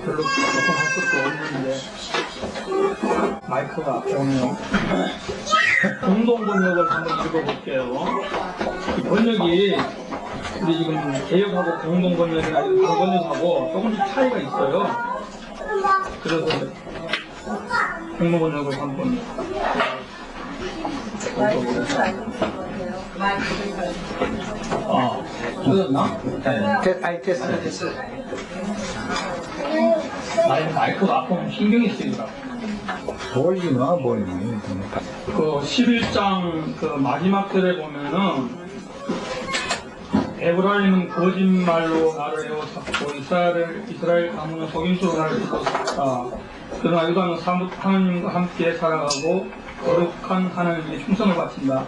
별로 조금 할 것도 없는데 마이크가 오네요. 공동 번역을 한번 읽어볼게요. 이 번역이 우리 지금 개역하고 공동 번역이나 다른 번역하고 조금씩 차이가 있어요. 그래서 공동 번역을 한번 틀렸나? 아니 됐어. 마이크가 아프면 신경이 쓰이더라. 멀리나 멀리. 그 11장 그 마지막 절에 보면은 에브라임은 거짓말로 나를 에워쌌고 이스라엘 가문은 속임수로 나를 불렀다. 그러나 유다는 하나님과 함께 살아가고 거룩한 하나님께 충성을 바친다.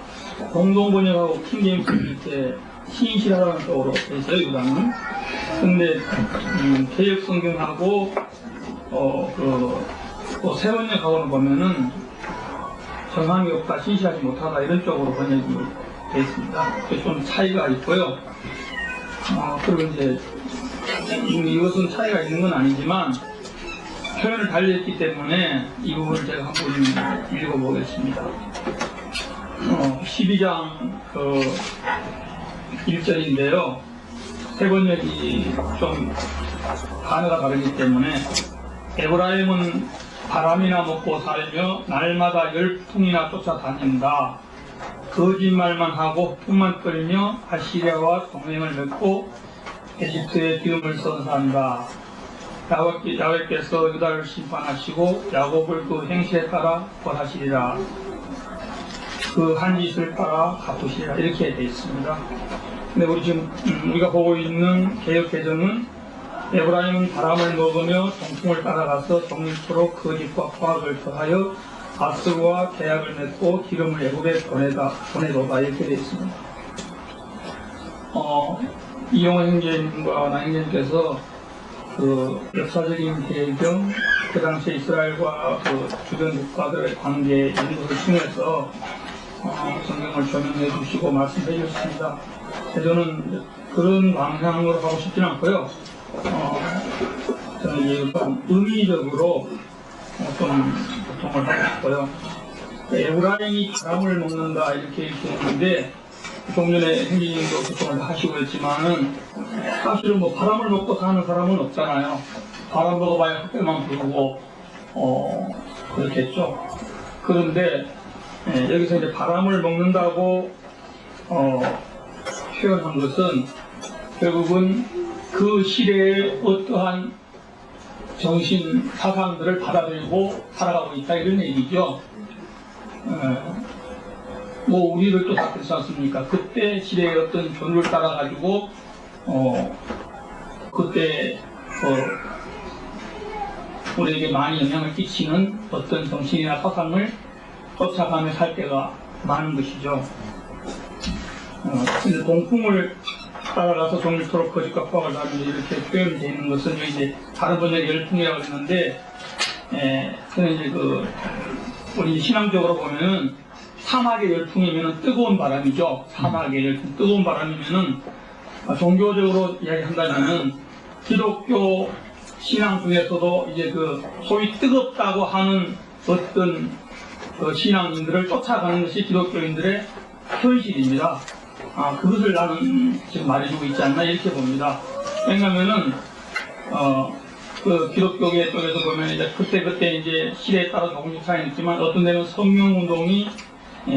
공동 번역하고 킹제임스는 이렇게 신실하다는 쪽으로 돼 있어요, 유다는. 근데 개역 성경하고 또 새 번역하고는 보면은 정함이 없다, 신실하지 못하다 이런 쪽으로 번역이 되어 있습니다. 좀 차이가 있고요. 그리고 이제 이것은 차이가 있는 건 아니지만 표현을 달리했기 때문에 이 부분을 제가 한번 읽어보겠습니다. 12장 1절인데요. 새 번역이 좀 단어가 다르기 때문에 에브라임은 바람이나 먹고 살며 날마다 열풍이나 쫓아다닌다. 거짓말만 하고 흠만 끌며 아시리아와 동맹을 맺고 에집트의 기름을 선사한다. 야훼께서 유다를 심판하시고 야곱을 그 행실에 따라 벌하시리라. 그 한 짓을 따라 갚으시리라. 이렇게 되어 있습니다. 근데 우리 지금 우리가 보고 있는 개역 개정은 에브라임은 바람을 먹으며 동풍을 따라가서 정립토록 거짓과 과학을 더하여 아스루와 계약을 맺고 기름을 애굽에 보내도다 이렇게 되어 있습니다. 이용호 형제님과 나 형제님께서 그 역사적인 배경, 그 당시 이스라엘과 그 주변 국가들의 관계 이런 것을 통해서 성경을 조명해 주시고 말씀해 주셨습니다. 저는 그런 방향으로 가고 싶지는 않고요. 저는 이제 좀 의미적으로 좀 보통을 하고 싶어요. 에브라임이 바람을 먹는다 이렇게 얘기했는데 좀 전에 행진님도 보통을 하시고 했지만은 사실은 뭐 바람을 먹고 사는 사람은 없잖아요. 바람 먹어봐야 흑배만 부르고 그렇겠죠. 그런데 여기서 이제 바람을 먹는다고 표현한 것은 결국은 그 시대의 어떠한 정신 사상들을 받아들이고 살아가고 있다 이런 얘기죠. 뭐 우리를 또 다 그렇지 않습니까? 그때 시대의 어떤 전율을 따라가지고 그때 우리에게 많이 영향을 끼치는 어떤 정신이나 사상을 쫓아가며 살 때가 많은 것이죠. 근데 동풍을 따라가서 정밀토록 거짓과 과학을 다루며 이렇게 표현되어 있는 것은 이제 다른 번역에 열풍이라고 했는데, 저는 이제 우리 신앙적으로 보면은 사막의 열풍이면은 뜨거운 바람이죠. 사막의 열풍, 뜨거운 바람이면은 종교적으로 이야기한다면은 기독교 신앙 중에서도 이제 소위 뜨겁다고 하는 어떤 신앙인들을 쫓아가는 것이 기독교인들의 현실입니다. 그것을 나는 지금 말해주고 있지 않나 이렇게 봅니다. 왜냐하면은 기독교계 쪽에서 보면 이제 그때 이제 시대에 따라 조금씩 차이는 있지만 어떤 데는 성령운동이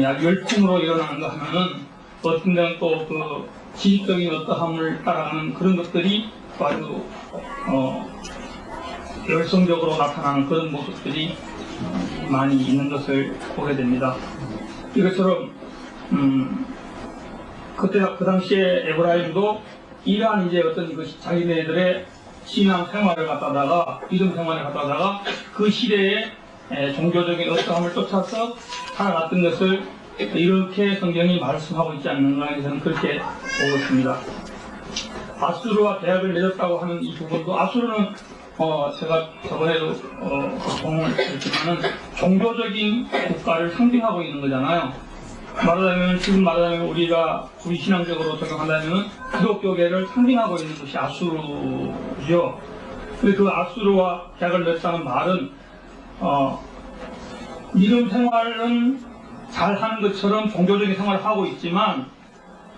아주 열풍으로 일어나는가 하면은 어떤 데는 또 지식적인 어떠함을 따라가는 그런 것들이 아주 열성적으로 나타나는 그런 모습들이 많이 있는 것을 보게 됩니다. 이것처럼 그 당시에 에브라임도 이러한 이제 어떤 자기네들의 신앙 생활을 갖다다가 믿음 생활을 갖다다가 그 시대에 종교적인 어떠함을 쫓아서 살아갔던 것을 이렇게 성경이 말씀하고 있지 않는가 저는 그렇게 보고 있습니다. 아수르와 계약을 맺었다고 하는 이 부분도 아수르는 제가 저번에도 공을 했지만은 종교적인 국가를 상징하고 있는 거잖아요. 지금 말하자면 우리 신앙적으로 적용한다면 기독교계를 상징하고 있는 것이 아수르죠. 근데 그 압수로와 계약을 맺었다는 말은 믿음 생활은 잘 하는 것처럼 종교적인 생활을 하고 있지만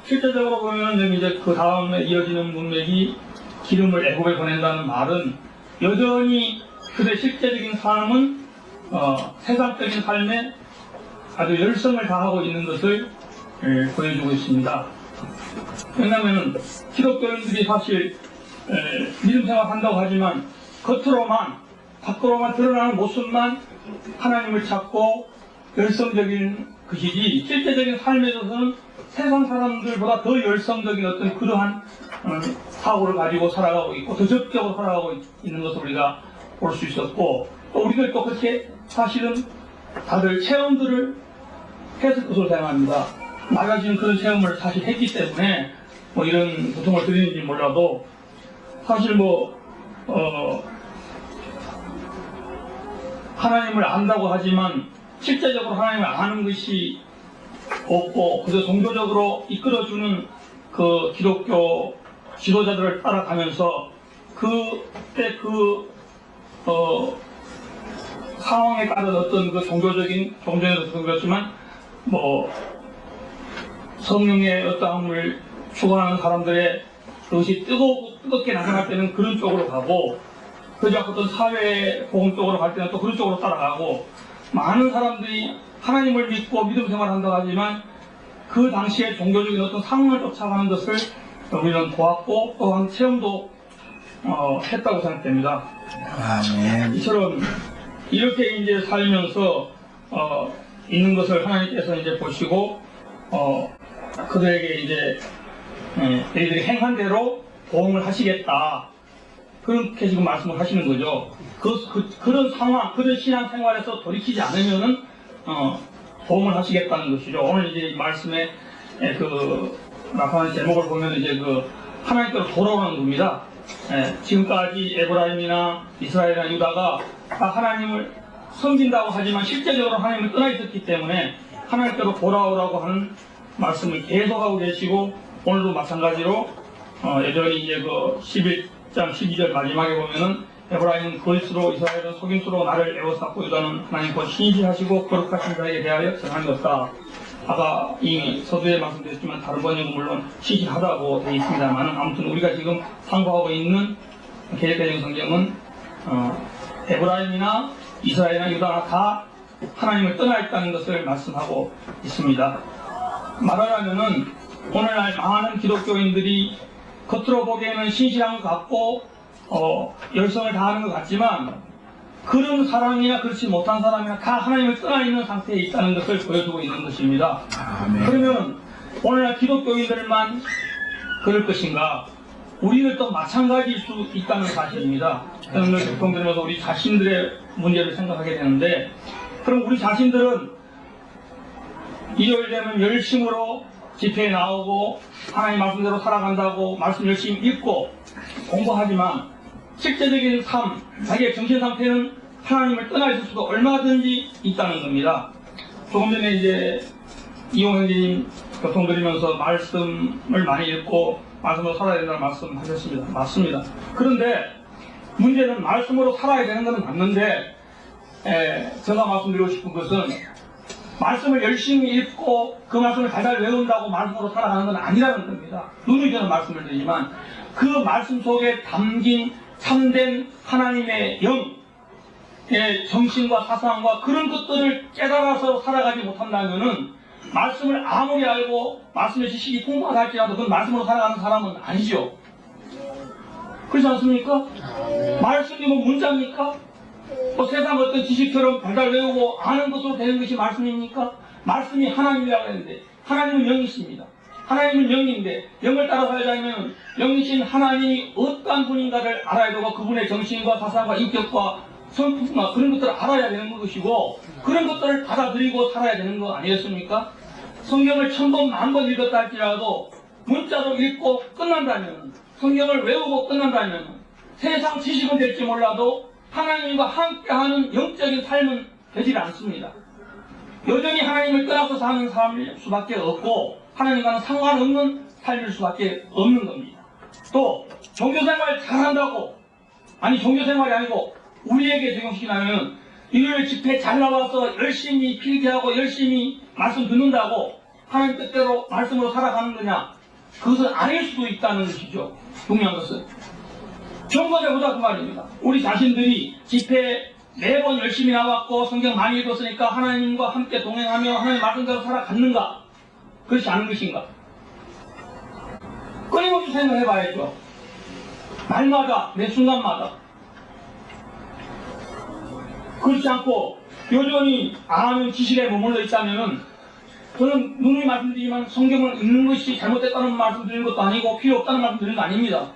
실제적으로 보면 이제 그 다음에 이어지는 문맥이 기름을 애굽에 보낸다는 말은 여전히 그들의 실제적인 삶은 세상적인 삶에 아주 열성을 다하고 있는 것을 보여주고 있습니다. 왜냐하면 기독교인들이 사실 믿음 생활한다고 하지만 겉으로만 밖으로만 드러나는 모습만 하나님을 찾고 열성적인 것이지 실제적인 삶에 있어서는 세상 사람들보다 더 열성적인 어떤 그러한 사고를 가지고 살아가고 있고 더 적극적으로 살아가고 있는 것을 우리가 볼 수 있었고 또 우리들 또 그렇게 사실은 다들 체험들을 했을 것으로 생각합니다. 나가 지금 그런 체험을 사실 했기 때문에 뭐 이런 고통을 드리는지 몰라도 사실 하나님을 안다고 하지만 실제적으로 하나님을 아는 것이 없고 그저 종교적으로 이끌어주는 그 기독교 지도자들을 따라가면서 그때 상황에 따른 어떤 그 종교에서도 그렇지만 성령의 어떠함을 추구하는 사람들의 그것이 뜨겁게 나타날 때는 그런 쪽으로 가고 그저 어떤 사회 보험 쪽으로 갈 때는 또 그런 쪽으로 따라가고 많은 사람들이 하나님을 믿고 믿음 생활을 한다고 하지만 그 당시에 종교적인 어떤 상황을 쫓아가는 것을 우리는 보았고 또한 체험도 했다고 생각됩니다. 아멘. 이처럼 이렇게 이제 살면서 있는 것을 하나님께서 이제 보시고 그들에게 이제 너희들이 행한 대로 보응을 하시겠다. 그렇게 지금 말씀을 하시는 거죠. 그런 상황, 그런 신앙 생활에서 돌이키지 않으면은 보응을 하시겠다는 것이죠. 오늘 이제 이 말씀에 나타난 제목을 보면 이제 하나님께로 돌아오는 겁니다. 지금까지 에브라임이나 이스라엘이나 유다가 다 하나님을 섬긴다고 하지만 실제적으로 하나님을 떠나 있었기 때문에 하나님께로 돌아오라고 하는 말씀을 계속하고 계시고 오늘도 마찬가지로 여전히 이제 11장 12절 마지막에 보면은 에브라임은 거짓으로 이스라엘은 속임수로 나를 애워쌌고 유다는 하나님 곧 신실하시고 거룩하신 자에게 대하여 정한 것다. 아까 이미 서두에 말씀드렸지만 다른 번역은 물론 신실하다고 되어 있습니다만 아무튼 우리가 지금 참고하고 있는 개혁개정 성경은 에브라임이나 이스라엘이나 유다가 다 하나님을 떠나 있다는 것을 말씀하고 있습니다. 말하자면은 오늘날 많은 기독교인들이 겉으로 보기에는 신실한 것 같고 열성을 다하는 것 같지만 그런 사람이나 그렇지 못한 사람이나 다 하나님을 떠나 있는 상태에 있다는 것을 보여주고 있는 것입니다. 아멘. 그러면 오늘날 기독교인들만 그럴 것인가? 우리는 또 마찬가지일 수 있다는 사실입니다. 저는 늘 교통들면서 우리 자신들의 문제를 생각하게 되는데 그럼 우리 자신들은 일요일 되면 열심으로 집회에 나오고 하나님 말씀대로 살아간다고 말씀 열심히 읽고 공부하지만 실제적인 삶, 자기의 정신 상태는 하나님을 떠나 있을 수도 얼마든지 있다는 겁니다. 조금 전에 이제 이용현님 교통드리면서 말씀을 많이 읽고 말씀으로 살아야 된다는 말씀하셨습니다. 맞습니다. 그런데 문제는 말씀으로 살아야 되는 것은 맞는데 제가 말씀드리고 싶은 것은 말씀을 열심히 읽고 그 말씀을 달달 외운다고 말씀으로 살아가는 건 아니라는 겁니다. 눈이 저는 말씀을 드리지만 그 말씀 속에 담긴 참된 하나님의 영의 정신과 사상과 그런 것들을 깨달아서 살아가지 못한다면은 말씀을 아무리 알고 말씀의 지식이 풍부하다 할지라도 그건 말씀으로 살아가는 사람은 아니죠. 그렇지 않습니까? 말씀이 뭐 문자입니까? 세상 어떤 지식처럼 달달 외우고 아는 것으로 되는 것이 말씀입니까? 말씀이 하나님이라고 했는데 하나님은 영이십니다. 하나님은 영인데 영을 따라 살자면 영이신 하나님이 어떠한 분인가를 알아야 되고 그분의 정신과 사상과 인격과 성품과 그런 것들을 알아야 되는 것이고 그런 것들을 받아들이고 살아야 되는 거 아니겠습니까? 성경을 1000번, 10,000번 읽었다 할지라도 문자로 읽고 끝난다면 성경을 외우고 끝난다면 세상 지식은 될지 몰라도 하나님과 함께하는 영적인 삶은 되질 않습니다. 여전히 하나님을 떠나서 사는 삶일 수밖에 없고 하나님과는 상관없는 삶일 수밖에 없는 겁니다. 또 종교생활 잘한다고 아니 종교생활이 아니고 우리에게 적용시키려면 일요일 집회 잘 나와서 열심히 필기하고 열심히 말씀 듣는다고 하나님 뜻대로 말씀으로 살아가는 거냐? 그것은 아닐 수도 있다는 것이죠. 중요한 것은 정거해보자 그 말입니다. 우리 자신들이 집회 매번 열심히 나왔고 성경 많이 읽었으니까 하나님과 함께 동행하며 하나님 말씀대로 살아갔는가? 그렇지 않은 것인가? 끊임없이 생각해봐야죠. 날마다 매 순간마다 그렇지 않고 여전히 아는 지식에 머물러 있다면은 저는 누누이 말씀드리지만 성경을 읽는 것이 잘못됐다는 말씀 드리는 것도 아니고 필요 없다는 말씀 드리는 거 아닙니다.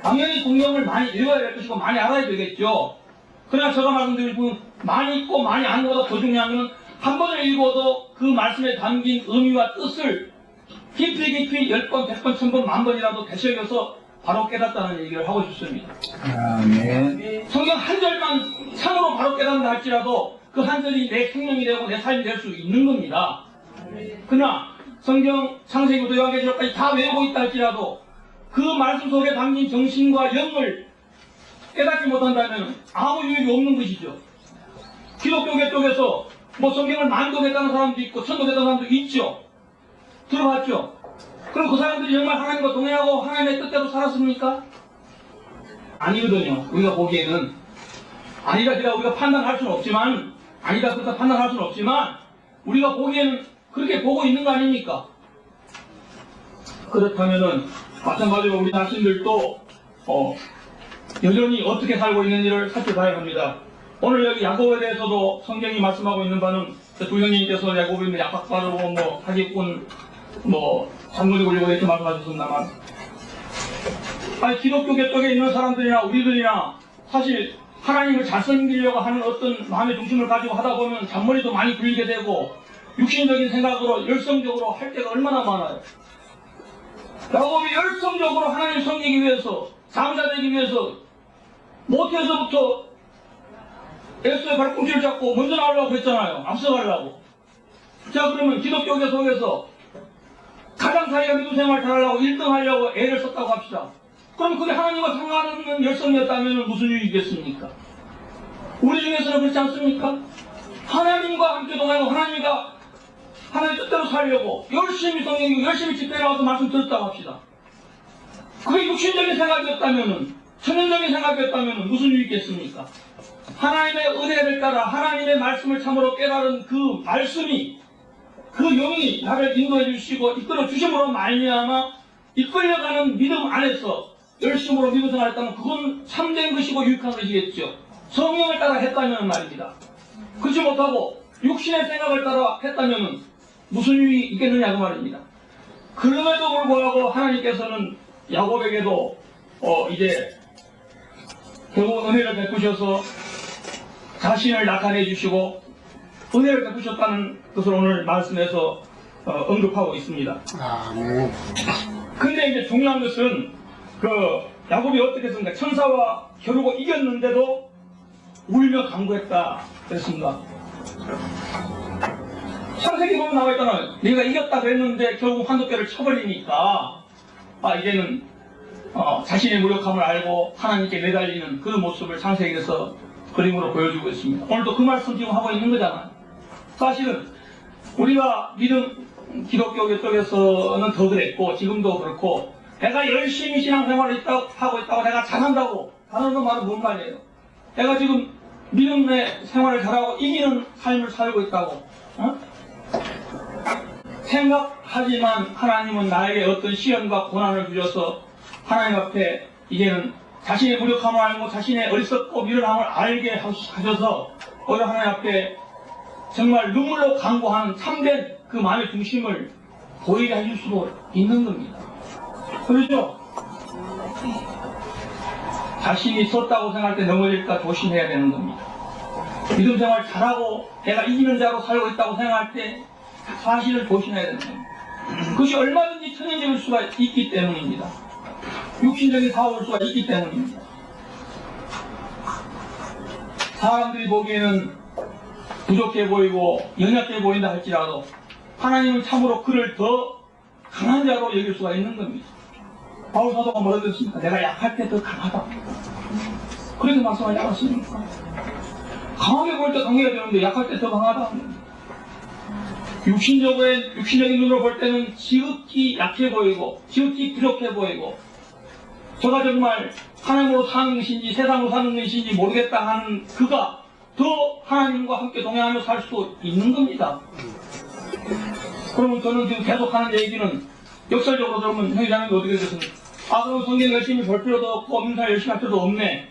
당연히 성경을 많이 읽어야 될 것이고 많이 알아야 되겠죠. 그러나 제가 말씀드리고 많이 읽고 많이 아는 것보다 더 중요한 것은 한 번을 읽어도 그 말씀에 담긴 의미와 뜻을 깊이 10번, 100번, 1000번, 10,000번이라도 되새겨서 바로 깨닫다는 얘기를 하고 싶습니다. 아멘. 성경 한 절만 참으로 바로 깨닫는다 할지라도 그 한 절이 내 생명이 되고 내 삶이 될 수 있는 겁니다. 그러나 성경 창세기부터 요한계시록까지 다 외우고 있다 할지라도 그 말씀 속에 담긴 정신과 영을 깨닫지 못한다면 아무 유익이 없는 것이죠. 기독교계 쪽에서 뭐 성경을 만독했다는 사람도 있고 천독했다는 사람도 있죠. 들어봤죠? 그럼 그 사람들이 정말 하나님과 동행하고 하나님의 뜻대로 살았습니까? 아니거든요. 우리가 보기에는 아니다 그렇다 우리가 판단할 수는 없지만 아니다 그렇다 판단할 수는 없지만 우리가 보기에는 그렇게 보고 있는 거 아닙니까? 그렇다면은 마찬가지로 우리 자신들도 여전히 어떻게 살고 있는지를 살펴봐야 합니다. 오늘 여기 야곱에 대해서도 성경이 말씀하고 있는 바는 두 형님께서 야곱이 약박바르고 뭐 사기꾼 뭐 장군이 걸리고 이렇게 말씀하셨습니다만 아니 기독교계 쪽에 있는 사람들이나 우리들이나 사실 하나님을 잘 섬기려고 하는 어떤 마음의 중심을 가지고 하다 보면 잔머리도 많이 굴리게 되고 육신적인 생각으로 열성적으로 할 때가 얼마나 많아요. 야곱이 열성적으로 하나님을 섬기기 위해서 장자되기 위해서 모태에서부터 에스의 발꿈치를 잡고 먼저 나가려고 했잖아요. 앞서가려고. 자 그러면 기독교계 속에서 가장 자기가 믿음 생활 잘하려고 1등 하려고 애를 썼다고 합시다. 그럼 그게 하나님과 상관없는 열성이었다면 무슨 유익이겠습니까? 우리 중에서는 그렇지 않습니까? 하나님과 함께 동행하고 하나님 뜻대로 살려고 열심히 성경이고 열심히 집회에 나와서 말씀 듣었다고 합시다. 그게 육신적인 생각이었다면 천연적인 생각이었다면 무슨 유익이겠습니까? 하나님의 은혜를 따라 하나님의 말씀을 참으로 깨달은 그 말씀이 그 영이 나를 인도해 주시고 이끌어 주심으로 말미암아 이끌려가는 믿음 안에서 열심으로 믿음 생활했다면 그건 참된 것이고 유익한 것이겠죠. 성령을 따라 했다면 말입니다. 그렇지 못하고 육신의 생각을 따라 했다면 무슨 유익이 있겠느냐 그 말입니다. 그럼에도 불구하고 하나님께서는 야곱에게도 이제 결국 은혜를 베푸셔서 자신을 나타내 주시고 은혜를 베푸셨다는 것을 오늘 말씀에서 언급하고 있습니다. 아멘. 근데 이제 중요한 것은 야곱이 어떻게 했습니까? 천사와 겨루고 이겼는데도 울며 간구했다 그랬습니다. 창세기 보면 나와 있잖아요. 네가 이겼다 그랬는데 결국 한도뼈를 쳐버리니까 이제는 자신의 무력함을 알고 하나님께 매달리는 그 모습을 창세기에서 그림으로 보여주고 있습니다. 오늘도 그 말씀 지금 하고 있는 거잖아요. 사실은 우리가 믿음 기독교 쪽에서는 더 그랬고 지금도 그렇고 내가 열심히 신앙생활을 하고 있다고 내가 잘한다고 하는 말은 뭔 말이에요? 내가 지금 믿음의 생활을 잘하고 이기는 삶을 살고 있다고 생각하지만 하나님은 나에게 어떤 시련과 고난을 주셔서 하나님 앞에 이제는 자신의 무력함을 알고 자신의 어리석고 미련함을 알게 하셔서 오히려 하나님 앞에 정말 눈물로 간구하는 참된 그 마음의 중심을 보이게 해줄 수도 있는 겁니다. 그렇죠? 자신이 섰다고 생각할 때 넘어질까 조심해야 되는 겁니다. 믿음 생활 잘하고 내가 이기는 자로 살고 있다고 생각할 때 사실을 조심해야 되는 겁니다. 그것이 얼마든지 천연적일 수가 있기 때문입니다. 육신적인 사고일 수가 있기 때문입니다. 사람들이 보기에는 부족해 보이고 연약해 보인다 할지라도 하나님은 참으로 그를 더 강한 자로 여길 수가 있는 겁니다. 바울 사도가 뭐라 그랬습니까? 내가 약할 때 더 강하다. 그래 그래서 말씀하지 않았습니까? 강하게 볼 때 강해야 되는데 약할 때 더 강하다. 육신적인 눈으로 볼 때는 지극히 약해 보이고 지극히 부족해 보이고 저가 정말 하나님으로 사는 것인지 세상으로 사는 것인지 모르겠다 하는 그가 더 하나님과 함께 동행하며 살 수도 있는 겁니다. 그러면 저는 지금 계속하는 얘기는 역설적으로 그러면 형제자매가 어떻게 되겠습니까? 아, 그럼 성경 열심히 볼 필요도 없고 인사 열심히 할 필요도 없네,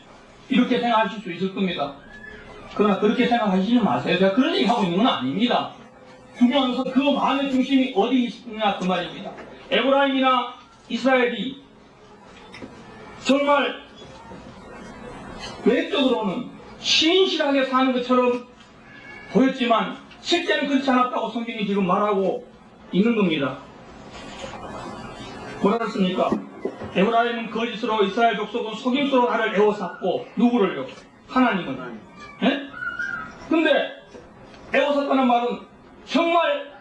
이렇게 생각하실 수 있을 겁니다. 그러나 그렇게 생각하시지 마세요. 제가 그런 얘기 하고 있는 건 아닙니다. 중요한 것은 그 마음의 중심이 어디 있느냐 그 말입니다. 에브라임이나 이스라엘이 정말 외적으로는 신실하게 사는 것처럼 보였지만 실제는 그렇지 않았다고 성경이 지금 말하고 있는 겁니다. 뭐라 그랬습니까? 에브라임은 거짓으로, 이스라엘 족속은 속임수로 나를 에워쌌고, 누구를요? 하나님은. 예? 근데 에워쌌다는 말은 정말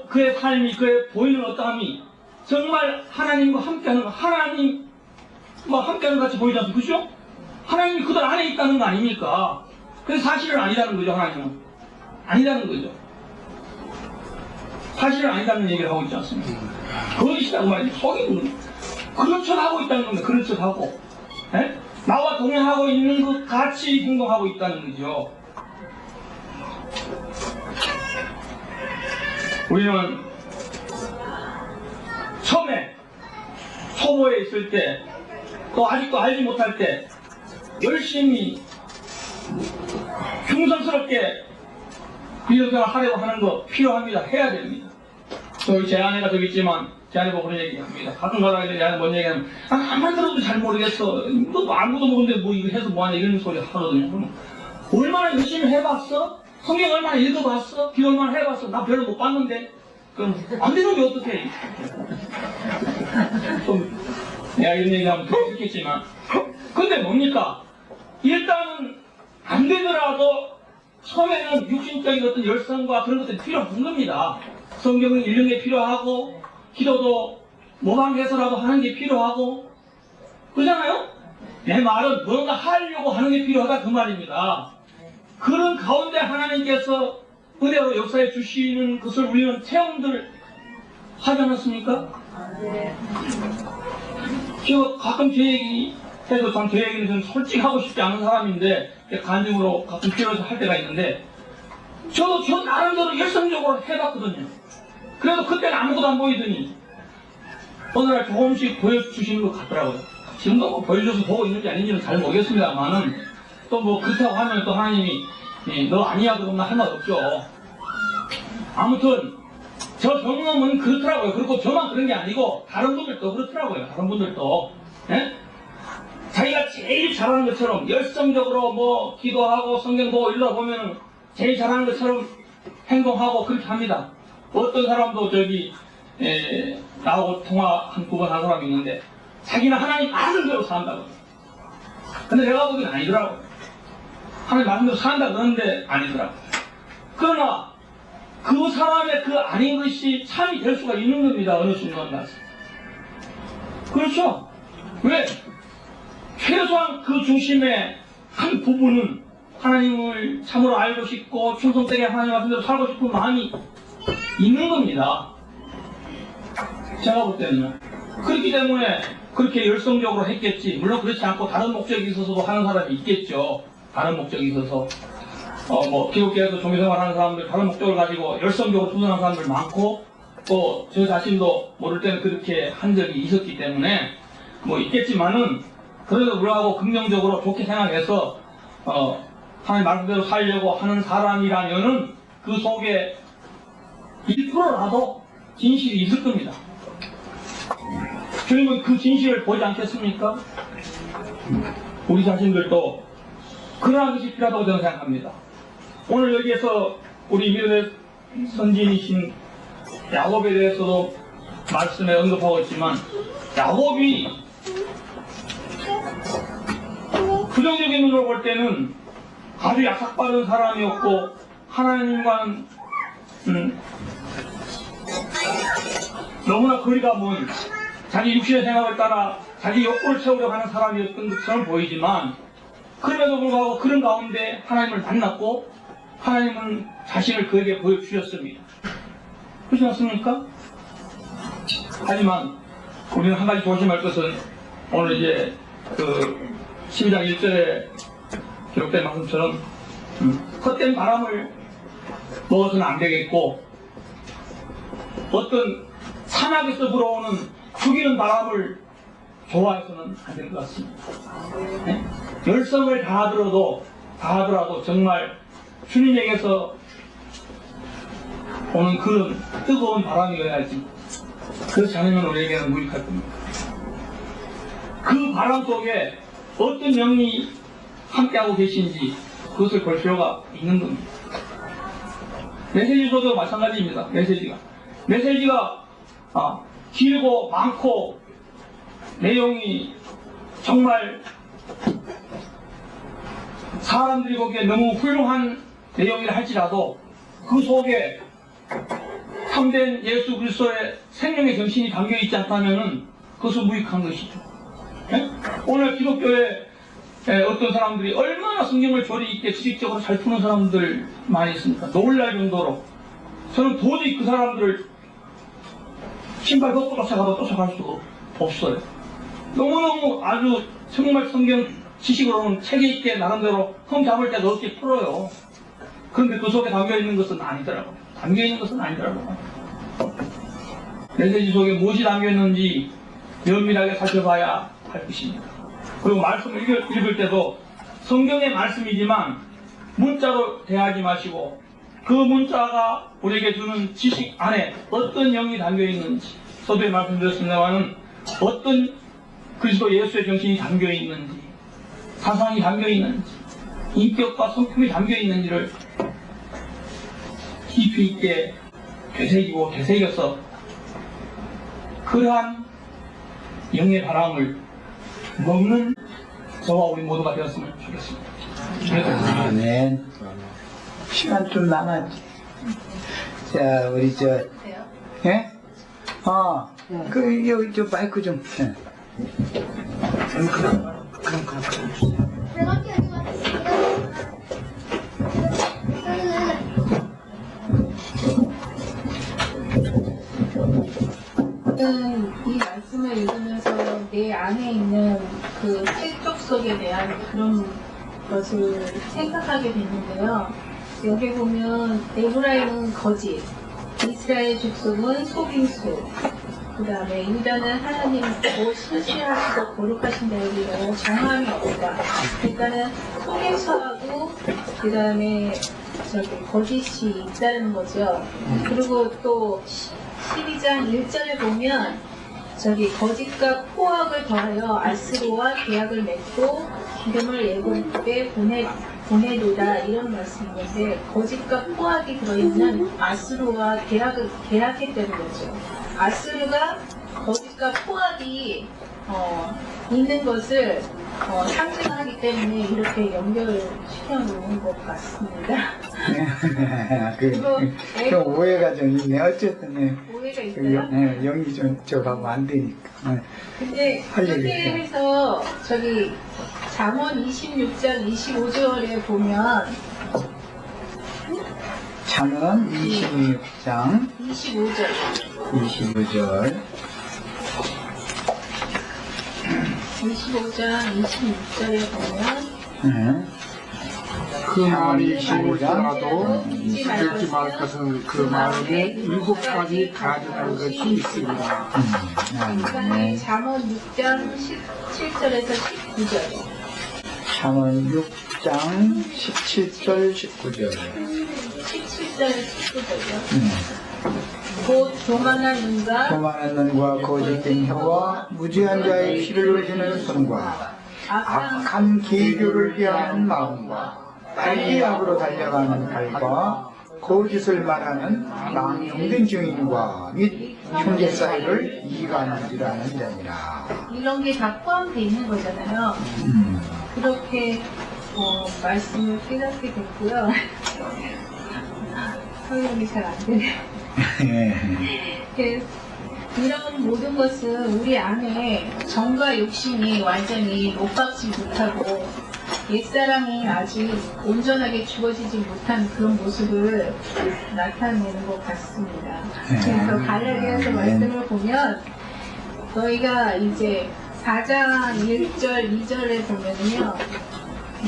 그의 삶이, 그의 보이는 어떠함이 정말 하나님과 함께하는, 하나님과 함께하는 것 같이 보이지 않습니까? 그죠? 하나님이 그들 안에 있다는 거 아닙니까? 그래서 사실은 아니라는 거죠. 하나님은 아니라는 거죠. 사실은 아니라는 얘기를 하고 있지 않습니까? 거짓이라고 말이죠. 속이는, 그런 척 하고 있다는 겁니다. 그런 척 하고, 예? 나와 동행하고 있는 것 같이 행동하고 있다는 거죠. 우리는 처음에 초보에 있을 때, 또 아직도 알지 못할 때 열심히 충성스럽게 믿음생활 하려고 하는 거 필요합니다. 해야 됩니다. 저희 제 아내가 저기 있지만 제 아내 보고 그런 얘기 합니다. 가끔가다 제 아내 뭔 얘기하면 안만 들어도 잘 모르겠어. 너 아무도 모르는데 뭐 이거 해서 뭐하냐 이런 소리 하거든요. 그럼 얼마나 열심히 해봤어? 성경 얼마나 읽어봤어? 기도 얼마나 해봤어? 나 별로 못 봤는데. 그럼 안 되는데 어떡해. 좀 내가 이런 얘기하면 듣겠지만 근데 뭡니까? 일단은 안 되더라도 처음에는 육신적인 어떤 열성과 그런 것들이 필요 없는 겁니다. 성경을 읽는 게 필요하고 기도도 모방해서라도 하는 게 필요하고 그러잖아요? 내 말은 뭔가 하려고 하는 게 필요하다 그 말입니다. 그런 가운데 하나님께서 은혜로 역사해 주시는 것을 우리는 체험들 하지 않았습니까? 제가 가끔 제 얘기 해도 전 제 얘기는 좀 솔직하고 싶지 않은 사람인데 간증으로 가끔 필요해서 할 때가 있는데 저도 저 나름대로 열성적으로 해봤거든요. 그래도 그때는 아무것도 안 보이더니 어느 날 조금씩 보여주시는 것 같더라고요. 지금도 뭐 보여줘서 보고 있는지 아닌지는 잘 모르겠습니다만은 또 뭐 그렇다고 하면 또 하나님이 너 아니야 그러면 할 말 없죠. 아무튼 저 경험은 그렇더라고요. 그리고 저만 그런 게 아니고 다른 분들도 그렇더라고요. 다른 분들도 예? 자기가 제일 잘하는 것처럼 열성적으로 뭐 기도하고 성경 보고 읽어보면 제일 잘하는 것처럼 행동하고 그렇게 합니다. 어떤 사람도 저기 나하고 통화 한 두 번 한 사람이 있는데 자기는 하나님 말씀대로 산다고. 근데 내가 보기엔 아니더라고. 하나님 말씀대로 산다 그러는데 아니더라고. 그러나 그 사람의 그 아닌 것이 참이 될 수가 있는 겁니다. 어느 순간 가서. 그렇죠? 왜? 최소한 그 중심의 한 부분은 하나님을 참으로 알고 싶고 충성되게 하나님 말씀대로 살고 싶은 마음이 있는 겁니다. 제가 볼 때는 그렇기 때문에 그렇게 열성적으로 했겠지. 물론 그렇지 않고 다른 목적이 있어서도 하는 사람이 있겠죠. 다른 목적이 있어서 뭐 기독교에서 종교생활하는 사람들 다른 목적을 가지고 열성적으로 투쟁하는 사람들 많고 또 저 자신도 모를 때는 그렇게 한 적이 있었기 때문에 뭐 있겠지만은 그래도 불구하고 긍정적으로 좋게 생각해서 하나님 말씀대로 살려고 하는 사람이라면은 그 속에 1%라도 진실이 있을 겁니다. 주님은 그 진실을 보지 않겠습니까? 우리 자신들도 그러한 것이 필요하다고 저는 생각합니다. 오늘 여기에서 우리 믿음의 선진이신 야곱에 대해서도 말씀에 언급하고 있지만 야곱이 부정적인 눈으로 볼 때는 아주 약삭빠른 사람이었고 하나님과는 너무나 거리가 먼 자기 육신의 생각을 따라 자기 욕구를 채우려고 하는 사람이었던 것처럼 보이지만 그럼에도 불구하고 그런 가운데 하나님을 만났고 하나님은 자신을 그에게 보여주셨습니다. 그렇지 않습니까? 하지만 우리는 한 가지 조심할 것은 오늘 이제 그 12장 1절에 기록된 말씀처럼 헛된 바람을 먹어서는 안 되겠고 어떤 산악에서 불어오는 죽이는 바람을 좋아해서는 안 될 것 같습니다. 네? 열성을 다하더라도 정말 주님에게서 오는 그런 뜨거운 바람이어야지. 그렇지 않으면 우리에게는 무익할 겁니다. 그 바람 속에 어떤 영이 함께하고 계신지 그것을 볼 필요가 있는 겁니다. 메시지서도 마찬가지입니다. 메시지가 길고 많고 내용이 정말 사람들이 보기에 너무 훌륭한 내용이라 할지라도 그 속에 참된 예수 그리스도의 생명의 정신이 담겨있지 않다면 그것은 무익한 것이죠. 네? 오늘 기독교에 어떤 사람들이 얼마나 성경을 조리 있게 지식적으로 잘 푸는 사람들 많이 있습니까? 놀랄 정도로 저는 도저히 그 사람들을 신발 벗고 쫓아갈 수가 없어요. 너무너무 아주 정말 성경 지식으로는 체계 있게 나름대로 흠 잡을 때도 없게 풀어요. 그런데 그 속에 담겨있는 것은 아니더라고요. 메시지 속에 무엇이 담겨있는지 면밀하게 살펴봐야 할 것입니다. 그리고 말씀을 읽을 때도 성경의 말씀이지만 문자로 대하지 마시고 그 문자가 우리에게 주는 지식 안에 어떤 영이 담겨있는지 서두에 말씀드렸습니다만 어떤 그리스도 예수의 정신이 담겨있는지 사상이 담겨있는지 인격과 성품이 담겨있는지를 깊이 있게 되새겨서 그러한 영의 바람을 먹는 저와 우리 모두가 되었으면 좋겠습니다. 아멘. 시간 좀 남았지. 자, 우리 예? 여기 저 마이크 좀. 예. 그럼. 이 말씀을 읽으면서 내 안에 있는 그 실족속에 대한 그런 것을 생각하게 됐는데요. 여기 보면 에브라임은 거짓, 이스라엘 족속은 속임수, 그 다음에 유다는 하나님 곧 신실하시고 거룩하신 자에게 정함이 없다. 그러니까는 속임수하고 그 다음에 거짓이 있다는 거죠. 그리고 또 12장 1절에 보면 거짓과 포악을 더하여 아스로와 계약을 맺고 기름을 애굽에 보내도다 이런 말씀이 있는데 거짓과 포악이 들어있는 아스로와 계약했다는 거죠. 아스로가 거짓과 포악이 있는 것을 상징하기 때문에 이렇게 연결시켜 놓은 것 같습니다. 좀 오해가 좀 있네. 어쨌든 오해가 있어요? 영이 좀 저하고 안 되니까. 근데 그렇게 해서 잠언 26장 25절에 보면 잠언 26장 25절 25장 26절에 보면 그 말이 쉬울지라도 잊지 말 것은 그 마음에 7가지 가증한 것이 있습니다. 그러니까 잠언 6장 17절에서 19절 잠언 6장 17절 19절 17절 19절이요. 곧 교만한 눈과 거짓된 혀와 무지한 자의 피를 흘리는 손과 악한 계교를 피하는 마음과 빨리 악으로 달려가는 발과 거짓을 말하는 망령된 증인과 및 형제 사이를 이간질하는 자니라. 이런 게 다 포함되어 있는 거잖아요. 그렇게 말씀을 깨닫게 됐고요. 설명이 잘 안 되네요. 이런 모든 것은 우리 안에 정과 욕심이 완전히 녹박지 못하고 옛사람이 아직 온전하게 죽어지지 못한 그런 모습을 나타내는 것 같습니다. 그래서 갈라디아서 말씀을 보면 너희가 이제 4장 1절 2절에 보면요,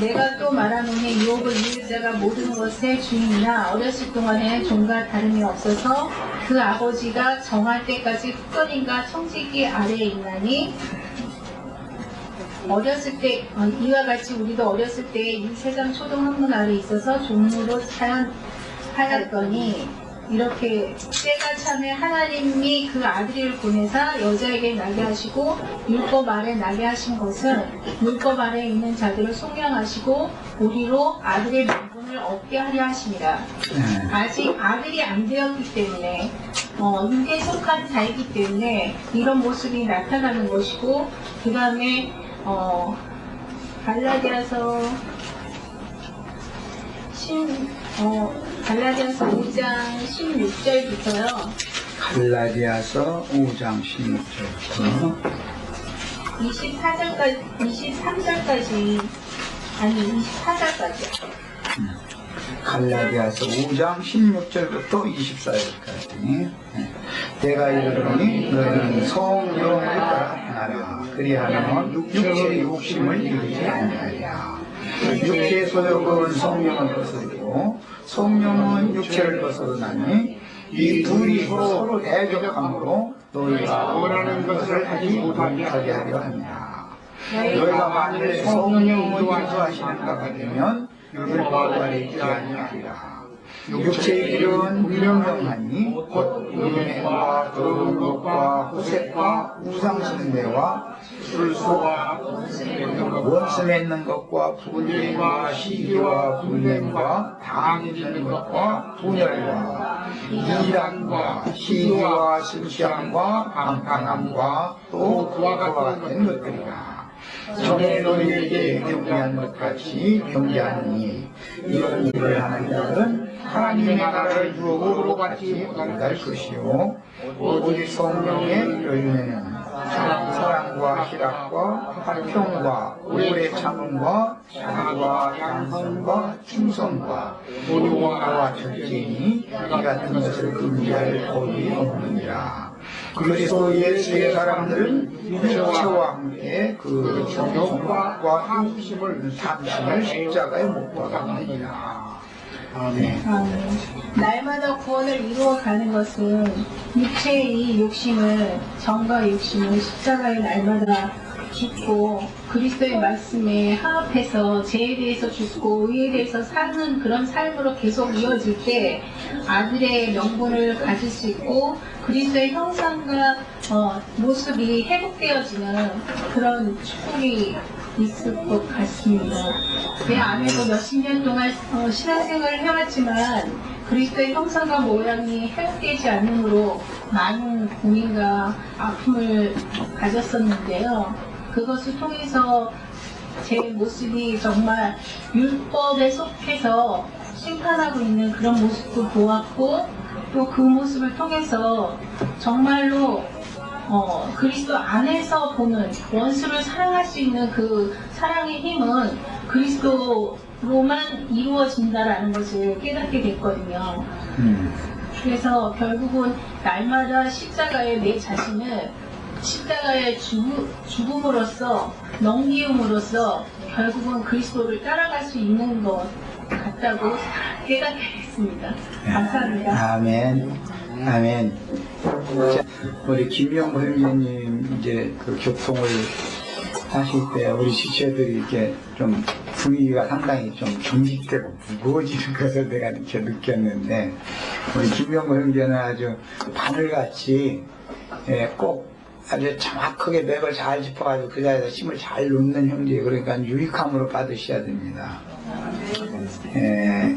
내가 또 말하노니 유혹을 이을 자가 모든 것의 주인이나 어렸을 동안에 종과 다름이 없어서 그 아버지가 정할 때까지 후권인가 청지기 아래에 있나니, 어렸을 때 이와 같이 우리도 어렸을 때 이 세상 초동 학문 아래 있어서 종으로 하였더니 이렇게 때가 참에 하나님이 그 아들을 보내사 여자에게 나게 하시고 율법 아래 나게 하신 것은 율법 아래 있는 자들을 속량하시고 우리로 아들의 명분을 얻게 하려 하심이라. 아직 아들이 안 되었기 때문에 육에 속한 자이기 때문에 이런 모습이 나타나는 것이고, 그 다음에 갈라디아서 5장 16절부터요. 갈라디아서 5장 16절부터 23절까지, 아니 24절까지요. 갈라디아서 5장 16절부터 24절까지. 내가 이르노니 너희는 성령을 따라 행하라. 그리하면 육체의 욕심을 이루지 아니하리라. 육체의 소욕은 성령을 거스르고 성령은 육체를 거스르나니 이 둘이 서로 대적함으로 너희가 원하는 것을 하지 못하게 하려 합니다. 너희가 만일 성령을 인도하시는가 같으면 율법과 가리지 아니하리라. 육체의 길은 분명하니 곧 음행과 더러운 것과 후색과 우상숭배와 술수와 원수 맺는 것과 분쟁과 시기와 분냄과 당 있는 것과 분열과 이란과 시기와 승시함과 방탕함과 또 그와 같은 것들이라. 전에 너희에게 경계한 것 같이 경계하니 이런 일을 하는 자들은 하나님의 나라를 유혹으로 받지 못할 것이요 오직 성령의 열매는 사랑과 희락과 화평과 오래 참음과 자비와 양선과 충성과 온유와 절제니 이 같은 것을 금지할 법이 없느니라. 그리스도 예수의 사람들은 육체와 함께 그 정욕과 탐심을 십자가에 못 박았느니라. 아멘. 날마다 구원을 이루어가는 것은 육체의 이 욕심을, 정과 욕심을 십자가에 날마다 죽고 그리스도의 말씀에 화합해서 죄에 대해서 죽고 의에 대해서 사는 그런 삶으로 계속 이어질 때 아들의 명분을 가질 수 있고 그리스도의 형상과 모습이 회복되어지는 그런 축복이 있을 것 같습니다. 제 아내도 몇십 년 동안 신앙생활을 해왔지만 그리스도의 형상과 모양이 회복되지 않으므로 많은 고민과 아픔을 가졌었는데요. 그것을 통해서 제 모습이 정말 율법에 속해서 심판하고 있는 그런 모습도 보았고, 또 그 모습을 통해서 정말로 그리스도 안에서 보는 원수를 사랑할 수 있는 그 사랑의 힘은 그리스도로만 이루어진다라는 것을 깨닫게 됐거든요. 그래서 결국은 날마다 십자가에 내 자신을 십자가의 죽음으로써 넘기움으로써 결국은 그리스도를 따라갈 수 있는 것 같다고 깨닫게 됐습니다. 감사합니다. 아멘. 아멘. 우리 김영호 형제님 이제 그 교통을 하실 때 우리 지체들이 이렇게 좀 분위기가 상당히 좀 경직되고 무거워지는 것을 내가 이렇게 느꼈는데, 우리 김영호 형제는 아주 바늘같이 꼭 아주 정확하게 맥을 잘 짚어가지고 그 자리에서 힘을 잘 놓는 형제, 그러니까 유익함으로 받으셔야 됩니다.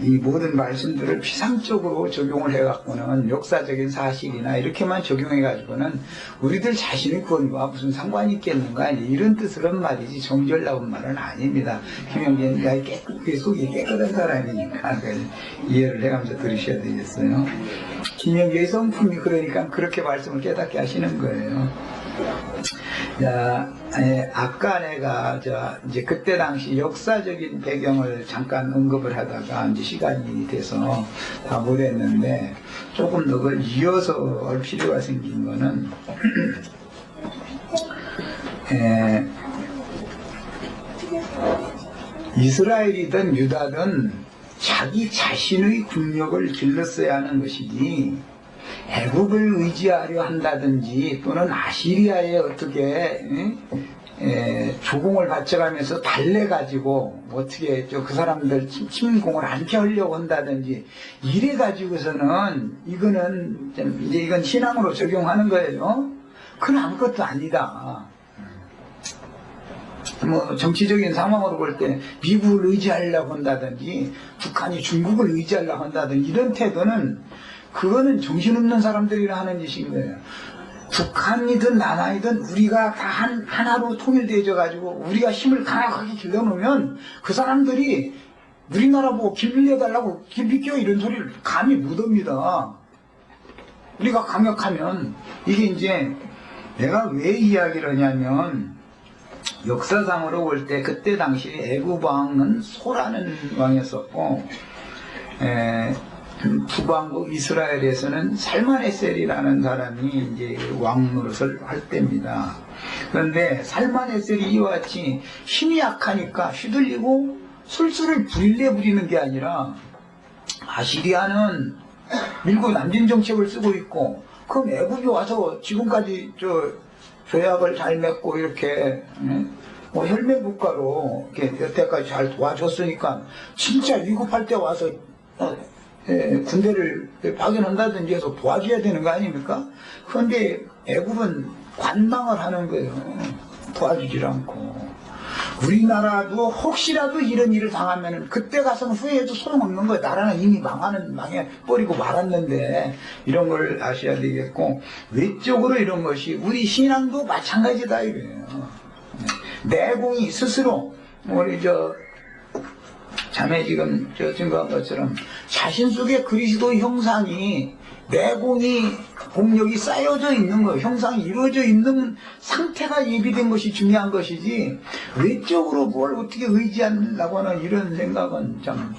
이 모든 말씀들을 피상적으로 적용을 해갖고는 역사적인 사실이나 이렇게만 적용해가지고는 우리들 자신의 권과 무슨 상관이 있겠는가 이런 뜻으로는 말이지 정절 나온 말은 아닙니다. 김영재는 속이 깨끗한 사람이니까 그걸 이해를 해가면서 들으셔야 되겠어요. 김영재의 성품이 그러니까 그렇게 말씀을 깨닫게 하시는 거예요. 자, 아까 내가 이제 그때 당시 역사적인 배경을 잠깐 언급을 하다가 이제 시간이 돼서 다 못했는데 조금 더 그걸 이어서 할 필요가 생긴 거는 이스라엘이든 유다든 자기 자신의 국력을 길렀어야 하는 것이지 애국을 의지하려 한다든지 또는 아시리아에 어떻게 조공을 바쳐가면서 달래가지고 어떻게 그 사람들 침공을 안 펴려고 한다든지 이래가지고서는 이거는 이제 이건 신앙으로 적용하는 거예요. 그건 아무것도 아니다. 뭐 정치적인 상황으로 볼 때 미국을 의지하려고 한다든지 북한이 중국을 의지하려고 한다든지 이런 태도는 그거는 정신없는 사람들이라 하는 짓인 거예요. 북한이든 남한이든 우리가 다 하나로 통일되어 가지고 우리가 힘을 강하게 길러놓으면 그 사람들이 우리나라 보고 길 빌려달라고 길 비켜 이런 소리를 감히 못합니다. 우리가 강력하면 이게 이제 내가 왜 이야기를 하냐면 역사상으로 볼 때 그때 당시에 애굽 왕은 소라는 왕이었었고 북왕국 이스라엘에서는 살만에셀이라는 사람이 이제 왕 노릇을 할 때입니다. 그런데 살만에셀이 이와 같이 힘이 약하니까 휘둘리고 술수를 부릴래 부리는 게 아니라 아시리아는 밀고 남진 정책을 쓰고 있고 그럼 애굽이 와서 지금까지 조약을 잘 맺고 이렇게 혈맹 국가로 이렇게 여태까지 잘 도와줬으니까 진짜 위급할 때 와서 군대를 파견한다든지 해서 도와줘야 되는 거 아닙니까? 그런데 애굽은 관망을 하는 거예요. 도와주질 않고. 우리나라도 혹시라도 이런 일을 당하면 그때 가서는 후회해도 소용없는 거예요. 나라는 이미 망해 버리고 말았는데 이런 걸 아셔야 되겠고 외적으로 이런 것이 우리 신앙도 마찬가지다 이거예요. 내공이 스스로 우리 자매 지금 증거한 것처럼 자신 속에 그리스도 형상이 내공이 공력이 쌓여져 있는 거예요. 형상이 이루어져 있는 상태가 예비된 것이 중요한 것이지 외적으로 뭘 어떻게 의지하려고 하는 이런 생각은 참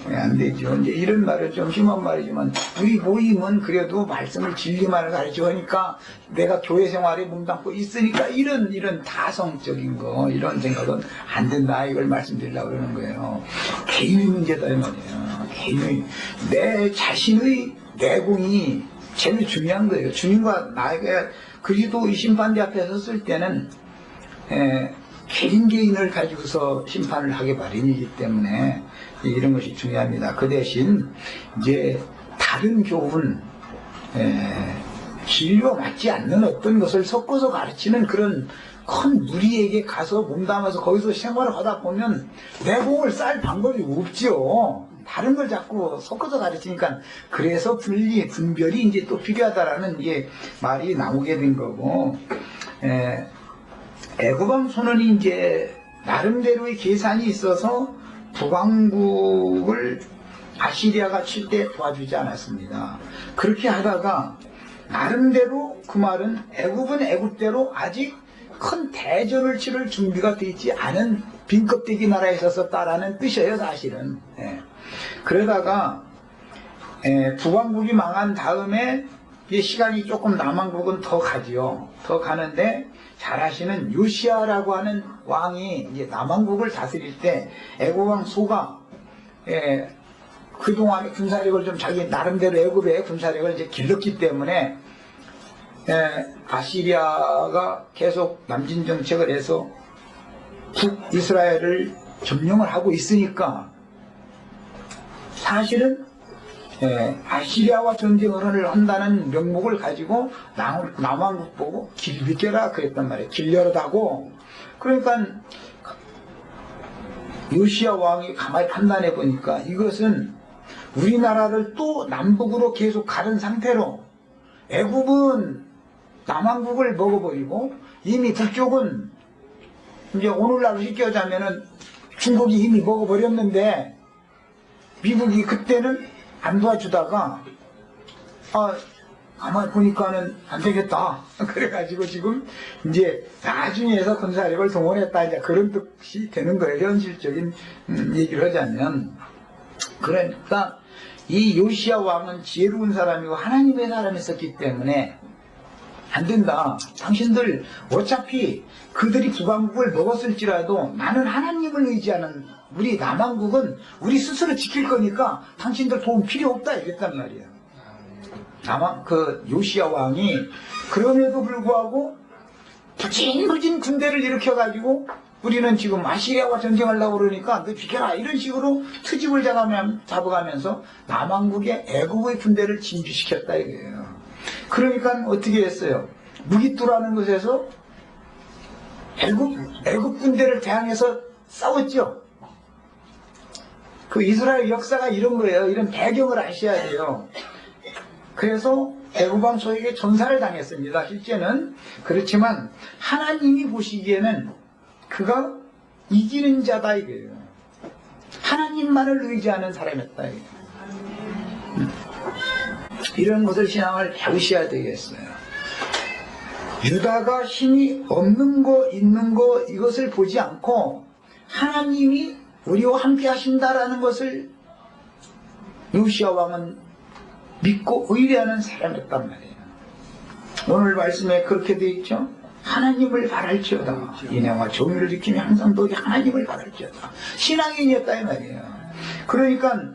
안 되죠. 이제 이런 말을 좀 심한 말이지만 우리 모임은 그래도 말씀을 진리만을 가르쳐 하니까 내가 교회 생활에 몸담고 있으니까 이런 다성적인 거 이런 생각은 안 된다 이걸 말씀드리려고 그러는 거예요. 개인의 문제다 이 말이에요. 개인의 내 자신의 내공이 제일 중요한 거예요. 주님과 나에게 그리스도의 심판대 앞에 섰을 때는 개인을 가지고서 심판을 하기 마련이기 때문에 이런 것이 중요합니다. 그 대신 이제 다른 교훈 진료 맞지 않는 어떤 것을 섞어서 가르치는 그런 큰 무리에게 가서 몸담아서 거기서 생활을 하다 보면 내공을 쌓을 방법이 없지요. 다른 걸 자꾸 섞어서 가르치니까 그래서 분별이 이제 또 필요하다라는 이제 말이 나오게 된 거고 애굽왕 손원이 이제 나름대로의 계산이 있어서 북왕국을 아시리아가 칠 때 도와주지 않았습니다. 그렇게 하다가 나름대로 그 말은 애굽은 애굽대로 아직 큰 대전을 치를 준비가 되어 있지 않은 빈껍데기 나라에 있었다라는 뜻이에요 사실은. 그러다가 북왕국이 망한 다음에 시간이 조금 남왕국은 더 가지요. 더 가는데 잘 아시는 요시아라고 하는 왕이 이제 남왕국을 다스릴 때 애굽왕 소가 그동안의 군사력을 좀 자기 나름대로 애굽의 군사력을 이제 길렀기 때문에 아시리아가 계속 남진 정책을 해서 북이스라엘을 점령을 하고 있으니까 사실은 아시리아와 전쟁을 한다는 명목을 가지고 남왕국 보고 길 비켜라 그랬단 말이에요. 길 열어다고. 그러니까 요시야 왕이 가만히 판단해 보니까 이것은 우리나라를 또 남북으로 계속 가른 상태로 애국은 남한국을 먹어버리고 이미 북쪽은 이제 오늘날로 시켜자면은 중국이 이미 먹어버렸는데 미국이 그때는 안 도와주다가 가만히 보니까는 안 되겠다. 그래가지고 지금 이제 나중에서 군사력을 동원했다. 이제 그런 뜻이 되는 거예요. 현실적인 얘기를 하자면. 그러니까 이 요시야 왕은 지혜로운 사람이고 하나님의 사람이었기 때문에 안 된다. 당신들 어차피 그들이 북왕국을 먹었을지라도 나는 하나님을 의지하는 우리 남한국은 우리 스스로 지킬 거니까 당신들 도움 필요 없다 이랬단 말이에요. 그 요시야 왕이 그럼에도 불구하고 부진부진 군대를 일으켜가지고 우리는 지금 아시리아와 전쟁하려고 그러니까 너 비켜라 이런 식으로 트집을 잡아가면서 남한국의 애국의 군대를 진주시켰다 이거예요. 그러니까 어떻게 했어요? 무기뚜라는 곳에서 애국 군대를 대항해서 싸웠죠. 그 이스라엘 역사가 이런 거예요. 이런 배경을 아셔야 돼요. 그래서 애굽왕 소에게 전사를 당했습니다. 실제는. 그렇지만 하나님이 보시기에는 그가 이기는 자다 이거예요. 하나님만을 의지하는 사람이었다 이거예요. 이런 것을 신앙을 배우셔야 되겠어요. 유다가 힘이 없는 거 있는 거 이것을 보지 않고 하나님이 우리와 함께 하신다라는 것을 요시야 왕은 믿고 의뢰하는 사람이었단 말이에요. 오늘 말씀에 그렇게 되어 있죠. 하나님을 바랄지어다. 인애와 정의를 지키며 항상 너희 하나님을 바랄지어다. 신앙인이었다 이 말이에요. 그러니까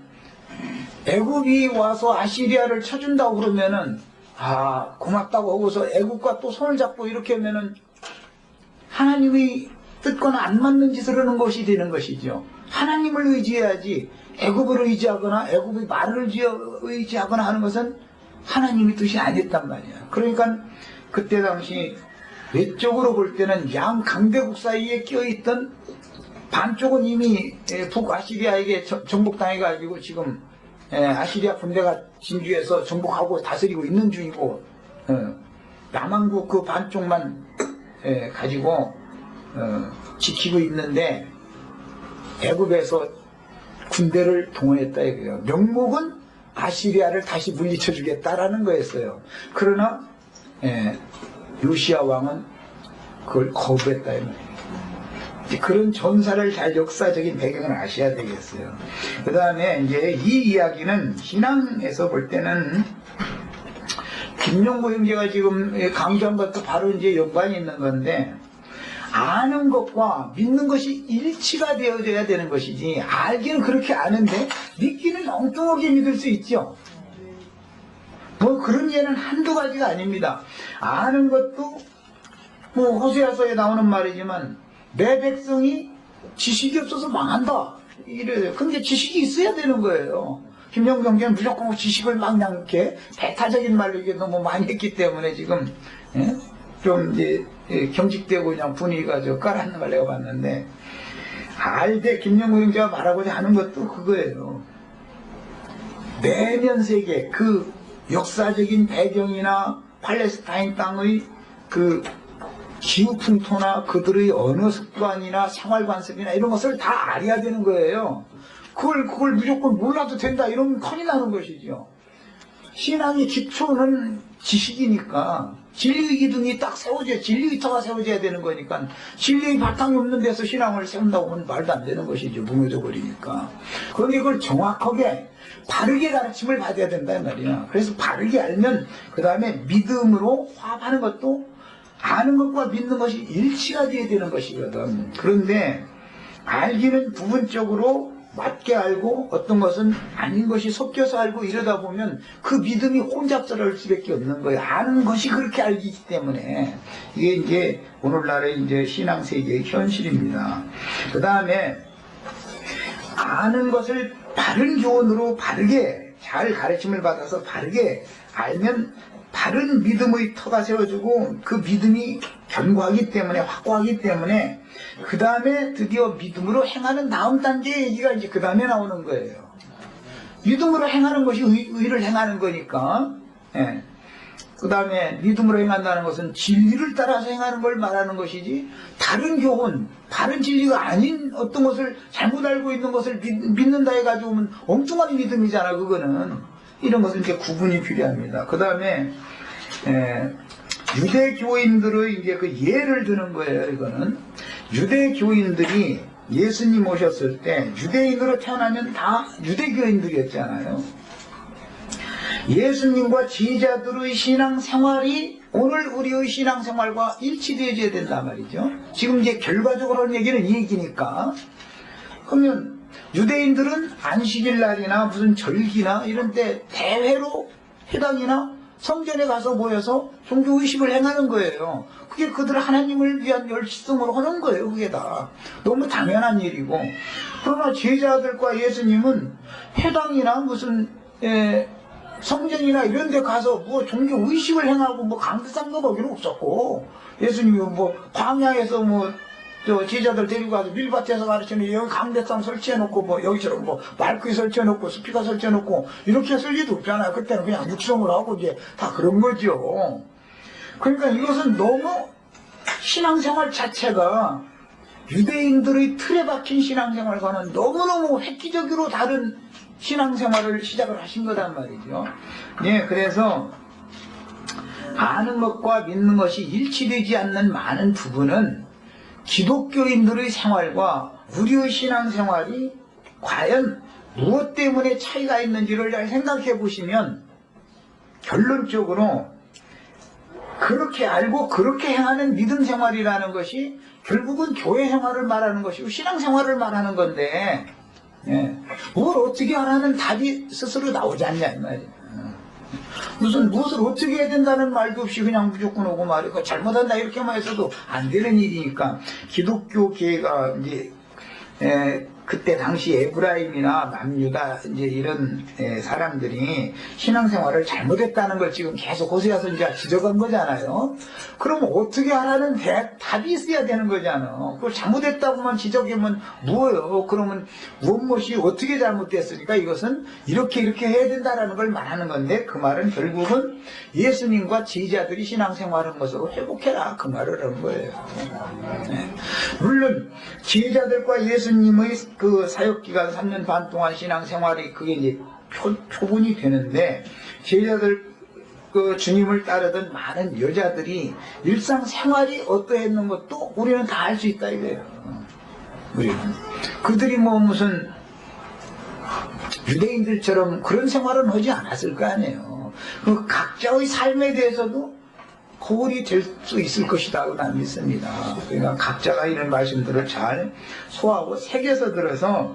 애굽이 와서 아시리아를 쳐준다고 그러면은 고맙다고 하고서 애굽과 또 손을 잡고 이렇게 하면은 하나님의 뜻과는 안 맞는 짓을 하는 것이 되는 것이죠. 하나님을 의지해야지 애굽을 의지하거나 애굽의 말을 의지하거나 하는 것은 하나님의 뜻이 아니었단 말이에요. 그러니까 그때 당시 외적으로 볼 때는 양 강대국 사이에 끼어있던 반쪽은 이미 북아시리아에게 정복당해가지고 지금 아시리아 군대가 진주에서 정복하고 다스리고 있는 중이고 남한국 그 반쪽만 가지고 지키고 있는데 애굽에서 군대를 동원했다 이거예요. 명목은 아시리아를 다시 물리쳐 주겠다라는 거였어요. 그러나 요시야 왕은 그걸 거부했다 이 말이에요. 그런 전사를 잘 역사적인 배경을 아셔야 되겠어요. 그 다음에 이제 이 이야기는 신앙에서 볼 때는 김용구 형제가 지금 강조한 것도 바로 이제 연관이 있는 건데 아는 것과 믿는 것이 일치가 되어져야 되는 것이지 알기는 그렇게 아는데 믿기는 엉뚱하게 믿을 수 있죠. 뭐 그런 예는 한두 가지가 아닙니다. 아는 것도 뭐 호세아서에 나오는 말이지만 내 백성이 지식이 없어서 망한다 이래요. 근데 지식이 있어야 되는 거예요. 김영경 경제는 무조건 지식을 막 그냥 이렇게 배타적인 말로 이게 너무 많이 했기 때문에 지금 좀 이제 경직되고 그냥 분위기가 저 깔아앉는 걸 내가 봤는데 알되 김영구 형제가 말하고자 하는 것도 그거예요. 내면 세계 그 역사적인 배경이나 팔레스타인 땅의 그 기후풍토나 그들의 언어 습관이나 생활관습이나 이런 것을 다 알아야 되는 거예요. 그걸 무조건 몰라도 된다 이러면 큰일 나는 것이죠. 신앙의 기초는 지식이니까 진리의 기둥이 딱 세워져야 진리의 터가 세워져야 되는 거니까 진리의 바탕이 없는 데서 신앙을 세운다고 하면 말도 안 되는 것이죠. 무너져 버리니까. 그런데 이걸 정확하게 바르게 가르침을 받아야 된다 이 말이야. 그래서 바르게 알면 그 다음에 믿음으로 화합하는 것도 아는 것과 믿는 것이 일치가 되어야 되는 것이거든. 그런데 알기는 부분적으로 맞게 알고 어떤 것은 아닌 것이 섞여서 알고 이러다 보면 그 믿음이 혼잡스러울 수밖에 없는 거예요. 아는 것이 그렇게 알기기 때문에 이게 이제 오늘날의 이제 신앙 세계의 현실입니다. 그 다음에 아는 것을 바른 교훈으로 바르게 잘 가르침을 받아서 바르게 알면 바른 믿음의 터가 세워지고 그 믿음이 견고하기 때문에, 확고하기 때문에 그 다음에 드디어 믿음으로 행하는 다음 단계의 얘기가 이제 그 다음에 나오는 거예요. 믿음으로 행하는 것이 의를 행하는 거니까. 예. 그 다음에 믿음으로 행한다는 것은 진리를 따라서 행하는 걸 말하는 것이지, 다른 교훈, 바른 진리가 아닌 어떤 것을 잘못 알고 있는 것을 믿는다 해가지고 오면 엉뚱한 믿음이잖아, 그거는. 이런 것은 이제 구분이 필요합니다. 그 다음에 유대 교인들의 이제 그 예를 드는 거예요. 이거는 유대 교인들이 예수님 오셨을 때 유대인으로 태어나면 다 유대교인들이었잖아요. 예수님과 제자들의 신앙생활이 오늘 우리의 신앙생활과 일치되어야 된단 말이죠. 지금 이제 결과적으로 하는 얘기는 이 얘기니까. 그러면 유대인들은 안식일 날이나 무슨 절기나 이런 때 대회로 회당이나 성전에 가서 모여서 종교의식을 행하는 거예요. 그게 그들 하나님을 위한 열심으로 하는 거예요. 그게 다 너무 당연한 일이고. 그러나 제자들과 예수님은 회당이나 무슨 성전이나 이런 데 가서 뭐 종교의식을 행하고 뭐 강대상도 거기는 없었고, 예수님이 뭐 광야에서 뭐 저 제자들 데리고 가서 밀밭에서 가르치는 여기 강대상 설치해놓고 뭐 여기처럼 뭐 마이크 설치해놓고 스피커 설치해놓고 이렇게 했을 일도 없잖아요. 그때는 그냥 육성을 하고 이제 다 그런 거죠. 그러니까 이것은 너무 신앙생활 자체가 유대인들의 틀에 박힌 신앙생활과는 너무너무 획기적으로 다른 신앙생활을 시작을 하신 거란 말이죠. 예, 그래서 아는 것과 믿는 것이 일치되지 않는 많은 부분은 기독교인들의 생활과 우리의 신앙생활이 과연 무엇 때문에 차이가 있는지를 잘 생각해 보시면 결론적으로 그렇게 알고 그렇게 행하는 믿음 생활이라는 것이 결국은 교회 생활을 말하는 것이고 신앙생활을 말하는 건데, 뭘 어떻게 하라는 답이 스스로 나오지 않냐 이 말이에요. 무슨 무엇을 어떻게 해야 된다는 말도 없이 그냥 무조건 오고 말이고 잘못한다 이렇게만 해서도 안 되는 일이니까, 기독교계가 이제 그때 당시 에브라임이나 남유다 이제 이런 사람들이 신앙생활을 잘못했다는 걸 지금 계속 호세아 선지자가 지적한 거잖아요. 그러면 어떻게 하라는 답이 있어야 되는 거잖아. 그걸 잘못했다고만 지적하면 뭐예요? 그러면 무엇이 어떻게 잘못됐으니까 이것은 이렇게 해야 된다라는 걸 말하는 건데, 그 말은 결국은 예수님과 제자들이 신앙생활하는 것으로 회복해라 그 말을 하는 거예요. 물론 제자들과 예수님의 그 사역기간 3년 반 동안 신앙생활이 그게 이제 표본이 되는데, 제자들 그 주님을 따르던 많은 여자들이 일상생활이 어떠했는 것도 우리는 다 알 수 있다 이거예요. 우리는 그들이 뭐 무슨 유대인들처럼 그런 생활은 하지 않았을 거 아니에요. 그 각자의 삶에 대해서도 거울이 될 수 있을 것이라고 나는 믿습니다. 그러니까 각자가 이런 말씀들을 잘 소화하고 새겨서 들어서,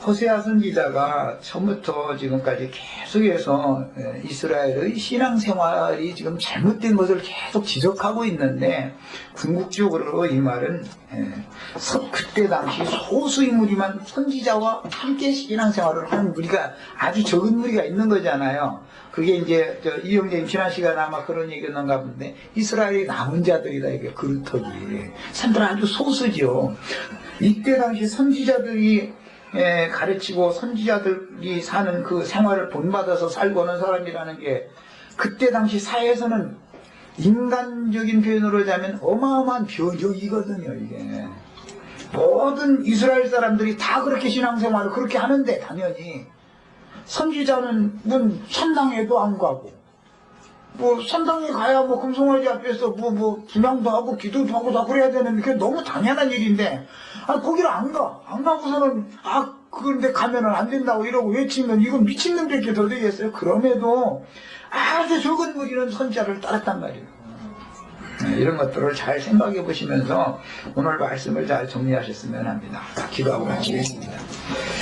호세아 선지자가 처음부터 지금까지 계속해서 이스라엘의 신앙생활이 지금 잘못된 것을 계속 지적하고 있는데, 궁극적으로 이 말은 그때 당시 소수의 무리만 선지자와 함께 신앙생활을 하는 무리가 아주 적은 무리가 있는 거잖아요. 그게 이제 이영재님 지난 시간에 아마 그런 얘기였는가 본데, 이스라엘이 남은 자들이다 이게 그루터기 사람들은 아주 소수죠. 이때 당시 선지자들이 가르치고 선지자들이 사는 그 생활을 본받아서 살고 오는 사람이라는 게 그때 당시 사회에서는 인간적인 표현으로 하자면 어마어마한 표적이거든요. 이게 모든 이스라엘 사람들이 다 그렇게 신앙생활을 그렇게 하는데, 당연히 선지자는 문 선당에도 안 가고, 뭐 선당에 가야 뭐 금송아지 앞에서 뭐 분향도 하고 기도도 하고 다 그래야 되는데, 그게 너무 당연한 일인데, 거기를 안 가고서는 그런데 가면은 안 된다고 이러고 외치면 이건 미친놈들께 더 되겠어요. 그럼에도 아주 적은 무리는 선지자를 따랐단 말이에요. 이런 것들을 잘 생각해 보시면서 오늘 말씀을 잘 정리하셨으면 합니다. 기도하고 마치겠습니다.